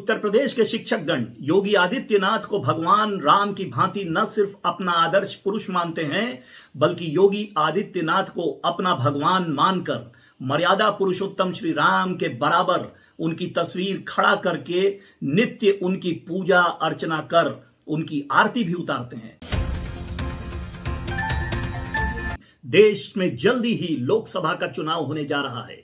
उत्तर प्रदेश के शिक्षकगण योगी आदित्यनाथ को भगवान राम की भांति न सिर्फ अपना आदर्श पुरुष मानते हैं, बल्कि योगी आदित्यनाथ को अपना भगवान मानकर मर्यादा पुरुषोत्तम श्री राम के बराबर उनकी तस्वीर खड़ा करके नित्य उनकी पूजा अर्चना कर उनकी आरती भी उतारते हैं। देश में जल्दी ही लोकसभा का चुनाव होने जा रहा है।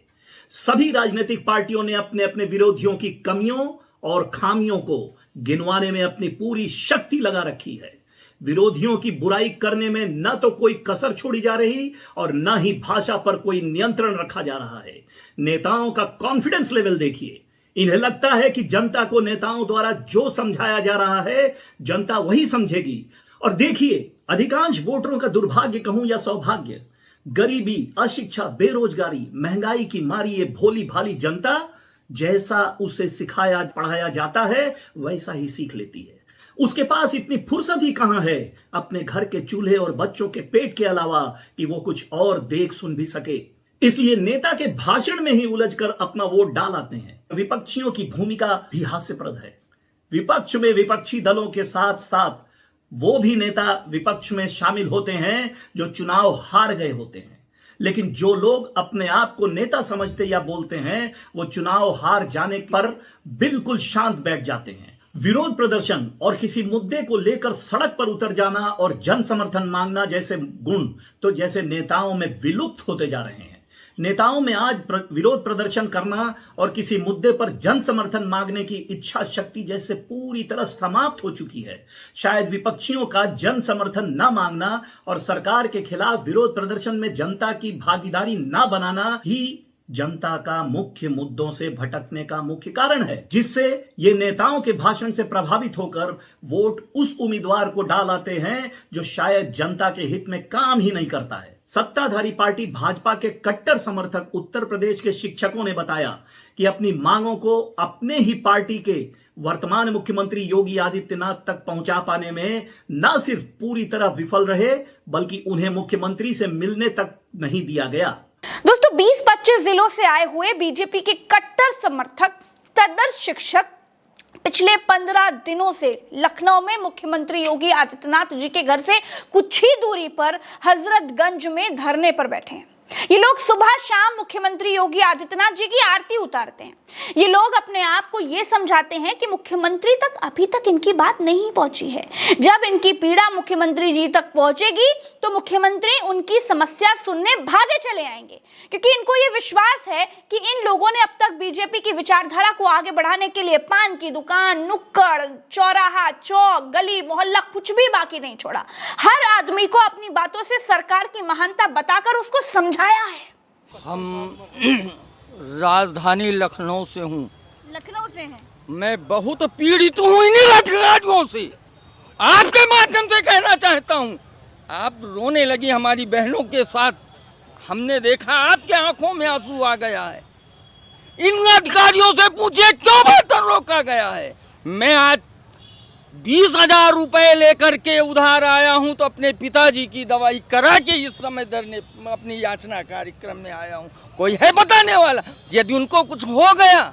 सभी राजनीतिक पार्टियों ने अपने अपने विरोधियों की कमियों और खामियों को गिनवाने में अपनी पूरी शक्ति लगा रखी है। विरोधियों की बुराई करने में न तो कोई कसर छोड़ी जा रही और न ही भाषा पर कोई नियंत्रण रखा जा रहा है। नेताओं का कॉन्फिडेंस लेवल देखिए। इन्हें लगता है कि जनता को नेताओं द्वारा जो समझाया जा रहा है जनता वही समझेगी। और देखिए, अधिकांश वोटरों का दुर्भाग्य कहूं या सौभाग्य, गरीबी, अशिक्षा, बेरोजगारी, महंगाई की मारी ये भोली भाली जनता जैसा उसे सिखाया पढ़ाया जाता है वैसा ही सीख लेती है। उसके पास इतनी फुर्सत ही कहां है अपने घर के चूल्हे और बच्चों के पेट के अलावा कि वो कुछ और देख सुन भी सके। इसलिए नेता के भाषण में ही उलझकर अपना वोट डाल आते हैं। विपक्षियों की भूमिका भी हास्यप्रद है। विपक्ष में विपक्षी दलों के साथ साथ वो भी नेता विपक्ष में शामिल होते हैं जो चुनाव हार गए होते हैं। लेकिन जो लोग अपने आप को नेता समझते या बोलते हैं वो चुनाव हार जाने पर बिल्कुल शांत बैठ जाते हैं। विरोध प्रदर्शन और किसी मुद्दे को लेकर सड़क पर उतर जाना और जन समर्थन मांगना जैसे गुण तो जैसे नेताओं में विलुप्त होते जा रहे हैं। नेताओं में आज विरोध प्रदर्शन करना और किसी मुद्दे पर जन समर्थन मांगने की इच्छा शक्ति जैसे पूरी तरह समाप्त हो चुकी है। शायद विपक्षियों का जन समर्थन न मांगना और सरकार के खिलाफ विरोध प्रदर्शन में जनता की भागीदारी न बनाना ही जनता का मुख्य मुद्दों से भटकने का मुख्य कारण है, जिससे ये नेताओं के भाषण से प्रभावित होकर वोट उस उम्मीदवार को डाल आते हैं जो शायद जनता के हित में काम ही नहीं करता है। सत्ताधारी पार्टी भाजपा के कट्टर समर्थक उत्तर प्रदेश के शिक्षकों ने बताया कि अपनी मांगों को अपने ही पार्टी के वर्तमान मुख्यमंत्री योगी आदित्यनाथ तक पहुंचा पाने में न सिर्फ पूरी तरह विफल रहे, बल्कि उन्हें मुख्यमंत्री से मिलने तक नहीं दिया गया। दोस्तों, 20-25 जिलों से आए हुए बीजेपी के कट्टर समर्थक तदर्थ शिक्षक पिछले 15 दिनों से लखनऊ में मुख्यमंत्री योगी आदित्यनाथ जी के घर से कुछ ही दूरी पर हजरतगंज में धरने पर बैठे हैं। ये लोग सुबह शाम मुख्यमंत्री योगी आदित्यनाथ जी की आरती उतारते हैं। ये लोग अपने आप को ये समझाते हैं कि मुख्यमंत्री तक अभी तक इनकी बात नहीं पहुंची है। जब इनकी पीड़ा मुख्यमंत्री जी तक पहुंचेगी तो मुख्यमंत्री उनकी समस्या सुनने भागे चले आएंगे, क्योंकि इनको ये विश्वास है कि इन लोगों ने अब तक बीजेपी की विचारधारा को आगे बढ़ाने के लिए पान की दुकान, नुक्कड़, चौराहा, चौक, गली, मोहल्ला कुछ भी बाकी नहीं छोड़ा। हर आदमी को अपनी बातों से सरकार की महानता बताकर उसको समझाया है। हम राजधानी लखनऊ से हूँ। लखनऊ से हैं? मैं बहुत पीड़ित हूँ इन्हीं राजगाड़ियों से। आपके माध्यम से कहना चाहता हूँ, आप रोने लगी हमारी बहनों के साथ। हमने देखा आपके आंखों में आंसू आ गया है। इन अधिकारियों से पूछिए क्यों बेहतर रोका गया है। मैं आज 20,000 रुपए लेकर के उधार आया हूं तो अपने पिताजी की दवाई करा के इस समय धरने अपनी याचना कार्यक्रम में आया हूं। कोई है बताने वाला? यदि उनको कुछ हो गया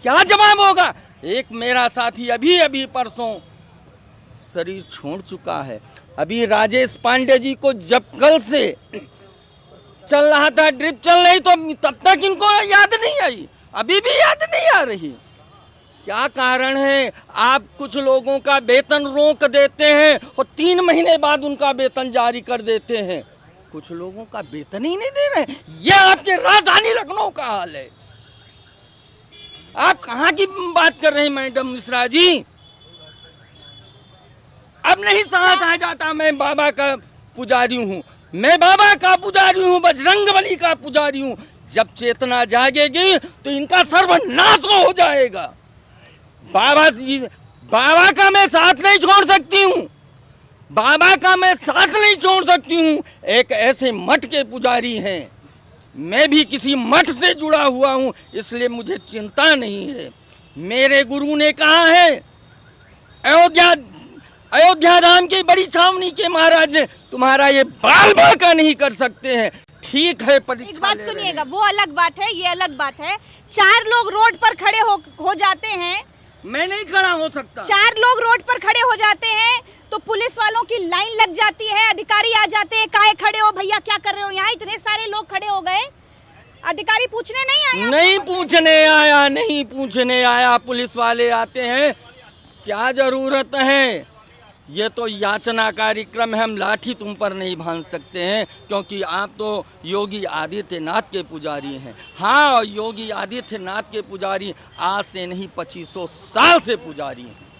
क्या जवाब होगा? एक मेरा साथी अभी अभी परसों शरीर छोड़ चुका है। अभी राजेश पांडे जी को जब कल से चल रहा था, ड्रिप चल रही, तो तब तक इनको याद नहीं आई, अभी भी याद नहीं आ रही। क्या कारण है? आप कुछ लोगों का वेतन रोक देते हैं और 3 महीने बाद उनका वेतन जारी कर देते हैं। कुछ लोगों का वेतन ही नहीं दे रहे। ये आपके राजधानी लखनऊ का हाल है। आप कहाँ की बात कर रहे हैं मैडम मिश्रा जी? अब नहीं सहा जाता। मैं बाबा का पुजारी हूँ, मैं बाबा का पुजारी हूँ, बजरंगबली का पुजारी हूँ। जब चेतना जागेगी तो इनका सर्वनाश हो जाएगा। बाबा का मैं साथ नहीं छोड़ सकती हूँ। बाबा का मैं साथ नहीं छोड़ सकती हूँ। एक ऐसे मठ के पुजारी हैं, मैं भी किसी मठ से जुड़ा हुआ हूँ, इसलिए मुझे चिंता नहीं है। मेरे गुरु ने कहा है, अयोध्या धाम की बड़ी छावनी के महाराज ने, तुम्हारा ये बाल बांका नहीं कर सकते हैं। ठीक है एक परीक्षा बात ले रहे सुनिएगा, हैं। वो अलग बात है, ये अलग बात है। 4 लोग रोड पर खड़े हो जाते हैं, मैं नहीं खड़ा हो सकता। 4 लोग रोड पर खड़े हो जाते हैं तो पुलिस वालों की लाइन लग जाती है, अधिकारी आ जाते हैं, काहे खड़े हो भैया, क्या कर रहे हो यहाँ, इतने सारे लोग खड़े हो गए, अधिकारी पूछने नहीं आया? नहीं पूछने आया, नहीं पूछने आया, पुलिस वाले आते हैं, क्या जरूरत है? ये तो याचना कार्यक्रम है, हम लाठी तुम पर नहीं बांध सकते हैं, क्योंकि आप तो योगी आदित्यनाथ के पुजारी हैं। हाँ, योगी आदित्यनाथ के पुजारी आज से नहीं 2500 साल से पुजारी हैं।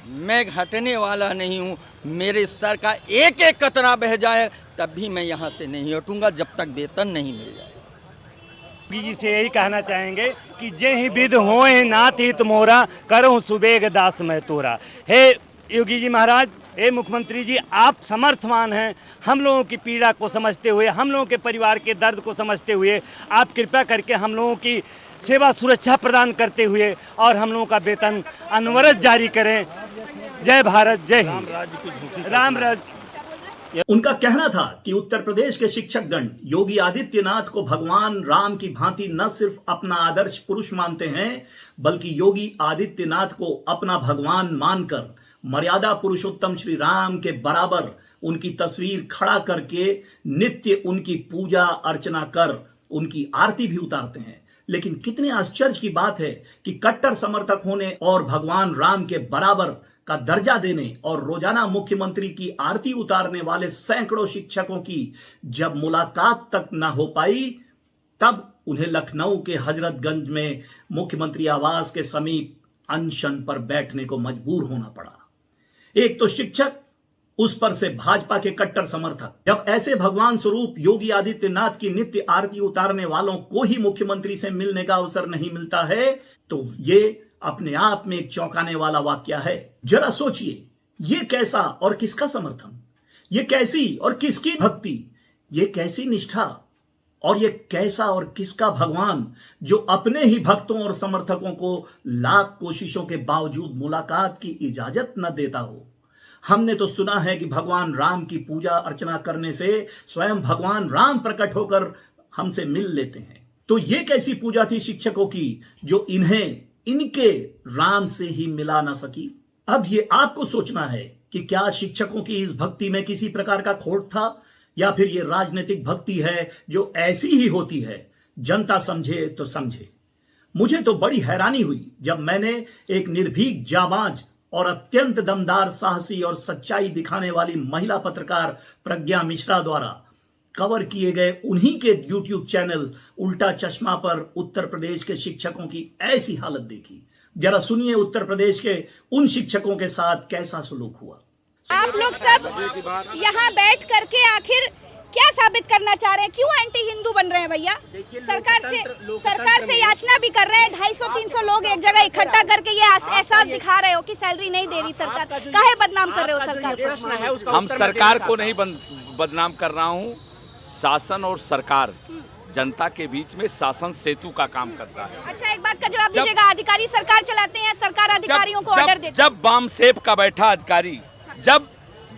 मैं घटने वाला नहीं हूँ, मेरे सर का एक एक कतरा बह जाए तब भी मैं यहाँ से नहीं हटूंगा जब तक वेतन नहीं मिल जाए। जी से यही कहना चाहेंगे कि जे ही विद होए नाथ हित मोरा, करो सुबेग दास मैं तोरा। हे योगी जी महाराज, हे मुख्यमंत्री जी, आप समर्थवान हैं, हम लोगों की पीड़ा को समझते हुए, हम लोगों के परिवार के दर्द को समझते हुए आप कृपया करके हम लोगों की सेवा सुरक्षा प्रदान करते हुए और हम लोगों का वेतन अनवरत जारी करें। जय भारत, जय हिंद, राम राज। उनका कहना था कि उत्तर प्रदेश के शिक्षकगण योगी आदित्यनाथ को भगवान राम की भांति न सिर्फ अपना आदर्श पुरुष मानते हैं, बल्कि योगी आदित्यनाथ को अपना भगवान मानकर मर्यादा पुरुषोत्तम श्री राम के बराबर उनकी तस्वीर खड़ा करके नित्य उनकी पूजा अर्चना कर उनकी आरती भी उतारते हैं। लेकिन कितने आश्चर्य की बात है कि कट्टर समर्थक होने और भगवान राम के बराबर का दर्जा देने और रोजाना मुख्यमंत्री की आरती उतारने वाले सैकड़ों शिक्षकों की जब मुलाकात तक न हो पाई, तब उन्हें लखनऊ के हजरतगंज में मुख्यमंत्री आवास के समीप अनशन पर बैठने को मजबूर होना पड़ा। एक तो शिक्षक, उस पर से भाजपा के कट्टर समर्थक। जब ऐसे भगवान स्वरूप योगी आदित्यनाथ की नित्य आरती उतारने वालों को ही मुख्यमंत्री से मिलने का अवसर नहीं मिलता है, तो ये अपने आप में एक चौंकाने वाला वाकया है। जरा सोचिए, ये कैसा और किसका समर्थन, ये कैसी और किसकी भक्ति, ये कैसी निष्ठा और ये कैसा और किसका भगवान जो अपने ही भक्तों और समर्थकों को लाख कोशिशों के बावजूद मुलाकात की इजाजत न देता हो। हमने तो सुना है कि भगवान राम की पूजा अर्चना करने से स्वयं भगवान राम प्रकट होकर हमसे मिल लेते हैं। तो ये कैसी पूजा थी शिक्षकों की जो इन्हें इनके राम से ही मिला ना सकी? अब ये आपको सोचना है कि क्या शिक्षकों की इस भक्ति में किसी प्रकार का खोट था, या फिर ये राजनीतिक भक्ति है जो ऐसी ही होती है, जनता समझे तो समझे। मुझे तो बड़ी हैरानी हुई जब मैंने एक निर्भीक, जाबाज और अत्यंत दमदार, साहसी और सच्चाई दिखाने वाली महिला पत्रकार प्रज्ञा मिश्रा द्वारा कवर किए गए उन्हीं के YouTube चैनल उल्टा चश्मा पर उत्तर प्रदेश के शिक्षकों की ऐसी हालत देखी। जरा सुनिए उत्तर प्रदेश के उन शिक्षकों के साथ कैसा सलूक हुआ। आप लोग सब यहाँ बैठ करके आखिर क्या साबित करना चाह रहे हैं? क्यों एंटी हिंदू बन रहे हैं भैया? सरकार से याचना भी कर रहे हैं, 250-300 लोग एक जगह इकट्ठा करके ये एहसास दिखा रहे हो कि सैलरी नहीं दे रही सरकार। काहे बदनाम कर रहे हो सरकार को? हम सरकार को नहीं बदनाम कर रहा हूँ, शासन और सरकार जनता के बीच में शासन सेतु का काम करता है। अच्छा, एक बात का जवाब दीजिएगा, अधिकारी सरकार चलाते हैं, सरकार अधिकारियों को ऑर्डर देती है। जब बाम सेब का बैठा अधिकारी, जब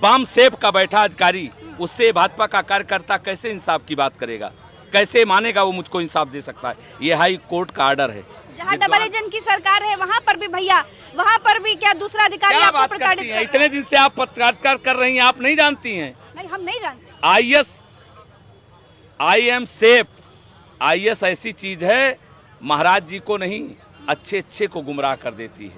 बाम सेब का बैठा अधिकारी, उससे भाजपा का कार्यकर्ता कैसे इंसाफ की बात करेगा, कैसे मानेगा वो मुझको इंसाफ दे सकता है? ये हाई कोर्ट का ऑर्डर है। जहाँ डबल एजेंट की सरकार है वहाँ पर भी भैया, वहाँ पर भी क्या दूसरा अधिकारी आपको प्रताड़ित कर रहा है? इतने दिन से आप पत्रकार कर रही हैं, आप नहीं जानती हैं? नहीं, हम नहीं जानते। आई एम सेफ, IS ऐसी चीज है, महाराज जी को नहीं, अच्छे को गुमराह कर देती है।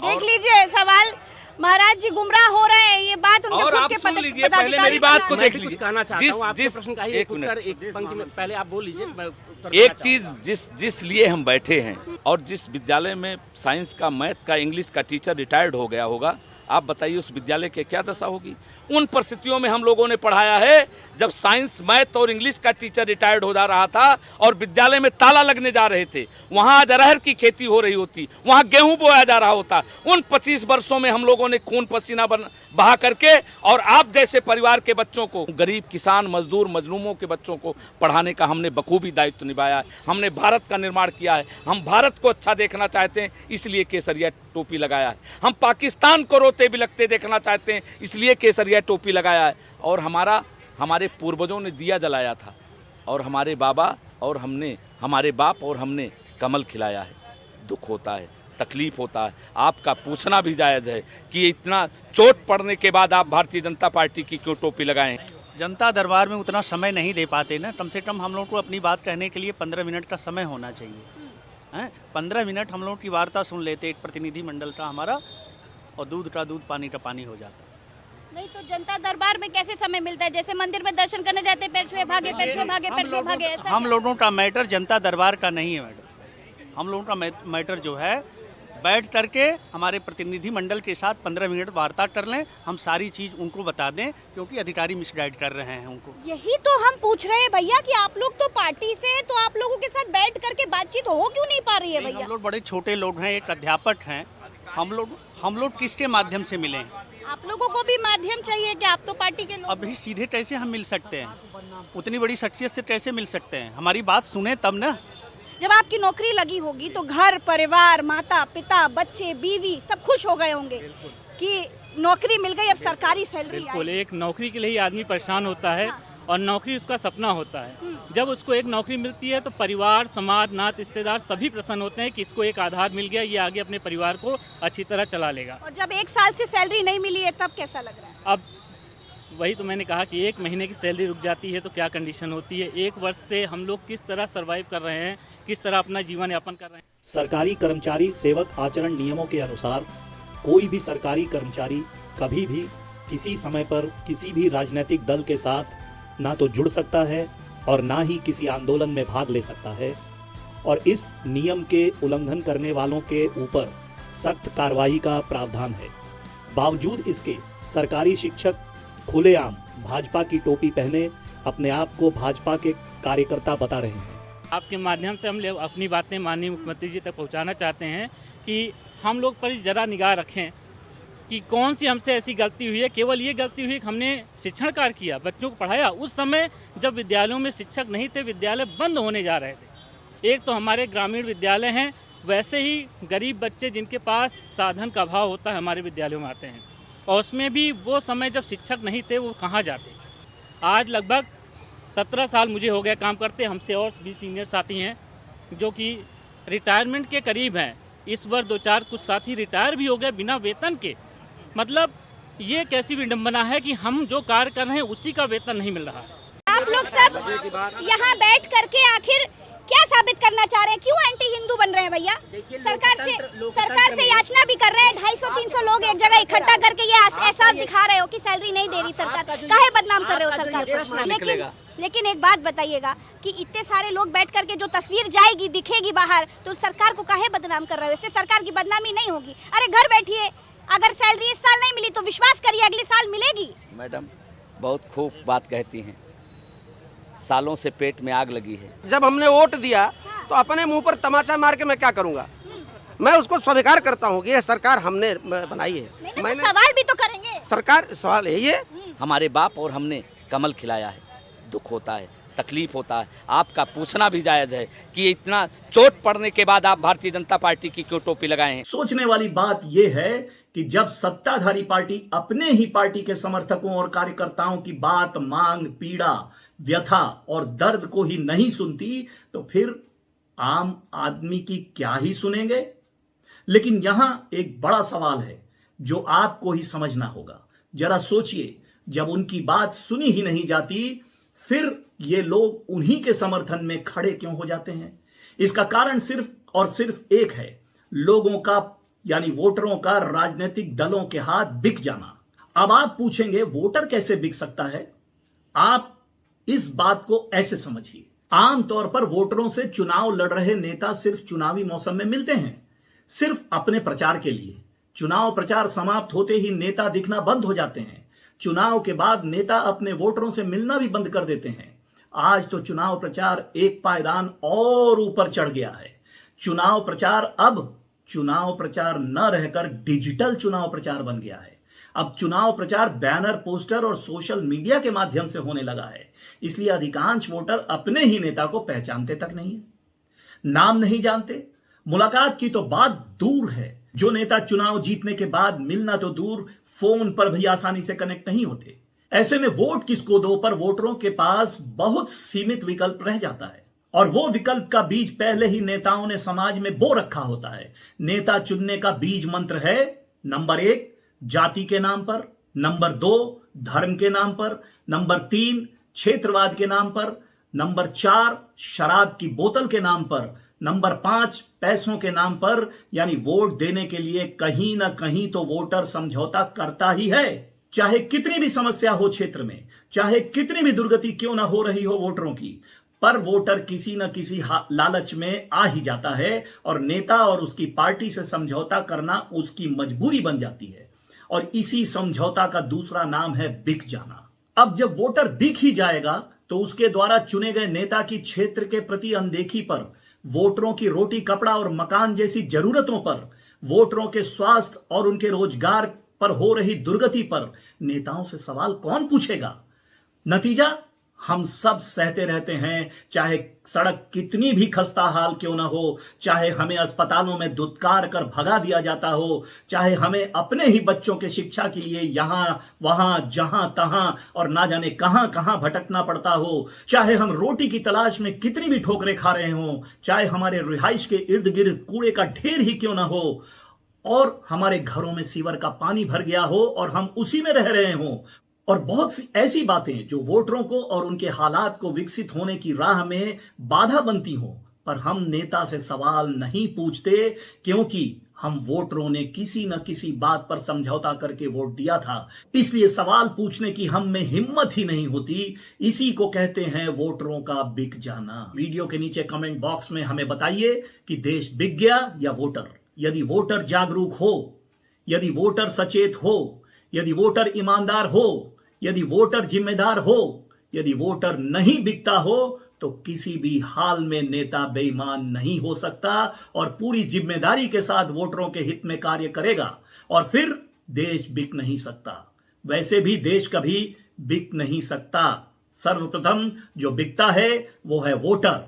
देख लीजिए, सवाल महाराज जी गुमराह हो रहे हैं, ये बात उनके और खुद आप के सुन लीजिए, पहले मेरी बात को देख लीजिए। कहना चाहता हूं, आपके प्रश्न का ही एक उत्तर एक पंक्ति में पहले आप बोल लीजिए, मैं उत्तर एक चीज जिस लिए हम बैठे हैं, और जिस विद्यालय में साइंस का, मैथ का, इंग्लिश का टीचर रिटायर्ड हो गया होगा, आप बताइए उस विद्यालय की क्या दशा होगी। उन परिस्थितियों में हम लोगों ने पढ़ाया है जब साइंस, मैथ और इंग्लिश का टीचर रिटायर्ड हो जा रहा था और विद्यालय में ताला लगने जा रहे थे, वहाँ आज अरहर की खेती हो रही होती, वहाँ गेहूं बोया जा रहा होता। उन 25 वर्षों में हम लोगों ने खून पसीना बहा करके और आप जैसे परिवार के बच्चों को, गरीब किसान, मजदूर, मजलूमों के बच्चों को पढ़ाने का हमने बखूबी दायित्व निभाया है। हमने भारत का निर्माण किया है। हम भारत को अच्छा देखना चाहते हैं, इसलिए केसरिया टोपी लगाया है। हम पाकिस्तान को रोते बिलखते देखना चाहते हैं, इसलिए केसरिया टोपी लगाया है। और हमारे पूर्वजों ने दिया जलाया था, और हमारे बाबा और हमने, हमारे बाप और हमने कमल खिलाया है। दुख होता है, तकलीफ होता है, आपका पूछना भी जायज़ है कि इतना चोट पड़ने के बाद आप भारतीय जनता पार्टी की क्यों टोपी लगाएं। जनता दरबार में उतना समय नहीं दे पाते ना, कम से कम हम लोग को अपनी बात कहने के लिए 15 मिनट का समय होना चाहिए हैं। 15 मिनट हम लोग की वार्ता सुन लेते एक प्रतिनिधि मंडल का हमारा, और दूध का दूध पानी का पानी हो जाता। नहीं तो जनता दरबार में कैसे समय मिलता है? जैसे मंदिर में दर्शन करने जाते पैर छुए भागे, पैर छुए भागे, पैर छुए भागे, ऐसा हम लोगों का मैटर जनता दरबार का नहीं है मैटर। हम लोगों का मैटर जो है, बैठ करके हमारे प्रतिनिधि मंडल के साथ 15 मिनट वार्ता कर लें, हम सारी चीज़ उनको बता दें, क्योंकि अधिकारी मिसगाइड कर रहे हैं उनको। यही तो हम पूछ रहे हैं भैया कि आप लोग तो पार्टी से हैं, तो आप लोगों के साथ बैठ करके बातचीत हो क्यों नहीं पा रही है भैया? हम लोग बड़े छोटे लोग हैं, एक अध्यापक हैं, हम लोग किसके माध्यम से मिले हैं? आप लोगों को भी माध्यम चाहिए कि आप तो पार्टी के लोग। अभी सीधे कैसे हम मिल सकते हैं? उतनी बड़ी शख्सियत से कैसे मिल सकते हैं? हमारी बात सुने तब ना। जब आपकी नौकरी लगी होगी तो घर परिवार, माता पिता, बच्चे, बीवी सब खुश हो गए होंगे कि नौकरी मिल गई, अब सरकारी सैलरी बिल्कुल, आई। एक नौकरी के लिए ही आदमी परेशान होता है और नौकरी उसका सपना होता है। जब उसको एक नौकरी मिलती है तो परिवार, समाज, नात, रिश्तेदार सभी प्रसन्न होते हैं कि इसको एक आधार मिल गया, ये आगे अपने परिवार को अच्छी तरह चला लेगा। और जब 1 साल से सैलरी नहीं मिली है तब कैसा लग रहा है? अब वही तो मैंने कहा कि 1 महीने की सैलरी रुक जाती है तो क्या कंडीशन होती है। 1 वर्ष से हम लोग किस तरह सर्वाइव कर रहे हैं, किस तरह अपना जीवन यापन कर रहे हैं। सरकारी कर्मचारी सेवक आचरण नियमों के अनुसार कोई भी सरकारी कर्मचारी कभी भी किसी समय पर किसी भी राजनीतिक दल के साथ ना तो जुड़ सकता है और ना ही किसी आंदोलन में भाग ले सकता है, और इस नियम के उल्लंघन करने वालों के ऊपर सख्त कार्रवाई का प्रावधान है। बावजूद इसके सरकारी शिक्षक खुलेआम भाजपा की टोपी पहने अपने आप को भाजपा के कार्यकर्ता बता रहे हैं। आपके माध्यम से हम लोग अपनी बातें माननीय मुख्यमंत्री जी तक पहुंचाना चाहते हैं कि हम लोग पर जरा निगाह रखें कि कौन सी हमसे ऐसी गलती हुई है। केवल ये गलती हुई कि हमने शिक्षण कार्य किया, बच्चों को पढ़ाया उस समय जब विद्यालयों में शिक्षक नहीं थे, विद्यालय बंद होने जा रहे थे। एक तो हमारे ग्रामीण विद्यालय हैं, वैसे ही गरीब बच्चे जिनके पास साधन का अभाव होता है हमारे विद्यालयों में आते हैं, और उसमें भी वो समय जब शिक्षक नहीं थे वो कहाँ जाते। आज लगभग 17 साल मुझे हो गया काम करते, हमसे और भी सीनियर साथी हैं जो कि रिटायरमेंट के करीब हैं। इस बार 2-4 कुछ साथी रिटायर भी हो गए बिना वेतन के। मतलब ये कैसी विडंबना है कि हम जो कार्य कर रहे हैं उसी का वेतन नहीं मिल रहा है। आप लोग सब यहाँ बैठ करके आखिर क्या साबित करना चाह रहे हैं? क्यों एंटी हिंदू बन रहे हैं भैया? सरकार से याचना भी कर रहे हैं, 250-300 लोग एक जगह इकट्ठा करके ये एहसास दिखा रहे हो कि सैलरी नहीं दे रही सरकार, काहे बदनाम कर रहे हो सरकार? लेकिन एक बात बताइएगा कि इतने सारे लोग बैठ करके जो तस्वीर जाएगी, दिखेगी बाहर, तो सरकार को काहे बदनाम कर रहे हो? इससे सरकार की बदनामी नहीं होगी। अरे घर बैठिए, अगर सैलरी इस साल नहीं मिली तो विश्वास करिए अगले साल मिलेगी। मैडम बहुत खूब बात कहती हैं, सालों से पेट में आग लगी है। जब हमने वोट दिया तो अपने मुंह पर तमाचा मार के मैं क्या करूंगा? मैं उसको स्वीकार करता हूं कि यह सरकार हमने बनाई है। मैंने सवाल भी तो करेंगे। सरकार सवाल है ये, हमारे बाप और हमने कमल खिलाया है। दुख होता है, तकलीफ होता है, आपका पूछना भी जायज़ है कि इतना चोट पड़ने के बाद आप भारतीय जनता पार्टी की क्यों टोपी लगाए हैं। सोचने वाली बात यह है कि जब सत्ताधारी पार्टी अपने ही पार्टी के समर्थकों और कार्यकर्ताओं की बात, मांग, पीड़ा, व्यथा और दर्द को ही नहीं सुनती, तो फिर आम आदमी की क्या ही सुनेंगे। लेकिन यहां एक बड़ा सवाल है जो आपको ही समझना होगा। जरा सोचिए, जब उनकी बात सुनी ही नहीं जाती, फिर ये लोग उन्हीं के समर्थन में खड़े क्यों हो जाते हैं? इसका कारण सिर्फ और सिर्फ एक है, लोगों का यानी वोटरों का राजनीतिक दलों के हाथ बिक जाना। अब आप पूछेंगे वोटर कैसे बिक सकता है? आप इस बात को ऐसे समझिए, आमतौर पर वोटरों से चुनाव लड़ रहे नेता सिर्फ चुनावी मौसम में मिलते हैं, सिर्फ अपने प्रचार के लिए। चुनाव प्रचार समाप्त होते ही नेता दिखना बंद हो जाते हैं। चुनाव के बाद नेता अपने वोटरों से मिलना भी बंद कर देते हैं। आज तो चुनाव प्रचार एक पायदान और ऊपर चढ़ गया है। चुनाव प्रचार अब चुनाव प्रचार न रहकर डिजिटल चुनाव प्रचार बन गया है। अब चुनाव प्रचार बैनर, पोस्टर और सोशल मीडिया के माध्यम से होने लगा है। इसलिए अधिकांश वोटर अपने ही नेता को पहचानते तक नहीं है, नाम नहीं जानते, मुलाकात की तो बात दूर है। जो नेता चुनाव जीतने के बाद मिलना तो दूर, फोन पर भी आसानी से कनेक्ट नहीं होते। ऐसे में वोट किसको दो पर वोटरों के पास बहुत सीमित विकल्प रह जाता है, और वो विकल्प का बीज पहले ही नेताओं ने समाज में बो रखा होता है। नेता चुनने का बीज मंत्र है नंबर 1 जाति के नाम पर, नंबर 2 धर्म के नाम पर, नंबर 3 क्षेत्रवाद के नाम पर, नंबर 4 शराब की बोतल के नाम पर, नंबर 5 पैसों के नाम पर। यानी वोट देने के लिए कहीं ना कहीं तो वोटर समझौता करता ही है। चाहे कितनी भी समस्या हो क्षेत्र में, चाहे कितनी भी दुर्गति क्यों ना हो रही हो वोटरों की, पर वोटर किसी न किसी लालच में आ ही जाता है और नेता और उसकी पार्टी से समझौता करना उसकी मजबूरी बन जाती है। और इसी समझौता का दूसरा नाम है बिक जाना। अब जब वोटर बिक ही जाएगा तो उसके द्वारा चुने गए नेता की क्षेत्र के प्रति अनदेखी पर, वोटरों की रोटी कपड़ा और मकान जैसी जरूरतों पर, वोटरों के स्वास्थ्य और उनके रोजगार पर हो रही दुर्गति पर नेताओं से सवाल कौन पूछेगा? नतीजा हम सब सहते रहते हैं, चाहे सड़क कितनी भी खस्ता हाल क्यों ना हो, चाहे हमें अस्पतालों में दुत्कार कर भगा दिया जाता हो, चाहे हमें अपने ही बच्चों के शिक्षा के लिए यहां वहां जहां तहां और ना जाने कहां कहां भटकना पड़ता हो, चाहे हम रोटी की तलाश में कितनी भी ठोकरें खा रहे हों, चाहे हमारे रिहाइश के इर्द गिर्द कूड़े का ढेर ही क्यों ना हो, और हमारे घरों में सीवर का पानी भर गया हो और हम उसी में रह रहे हों, और बहुत सी ऐसी बातें जो वोटरों को और उनके हालात को विकसित होने की राह में बाधा बनती हों, पर हम नेता से सवाल नहीं पूछते, क्योंकि हम वोटरों ने किसी न किसी बात पर समझौता करके वोट दिया था। इसलिए सवाल पूछने की हम में हिम्मत ही नहीं होती। इसी को कहते हैं वोटरों का बिक जाना। वीडियो के नीचे कमेंट बॉक्स में हमें बताइए कि देश बिक गया या वोटर। यदि वोटर जागरूक हो, यदि वोटर सचेत हो, यदि वोटर ईमानदार हो, यदि वोटर जिम्मेदार हो, यदि वोटर नहीं बिकता हो, तो किसी भी हाल में नेता बेईमान नहीं हो सकता और पूरी जिम्मेदारी के साथ वोटरों के हित में कार्य करेगा, और फिर देश बिक नहीं सकता। वैसे भी देश कभी बिक नहीं सकता। सर्वप्रथम जो बिकता है वो है वोटर।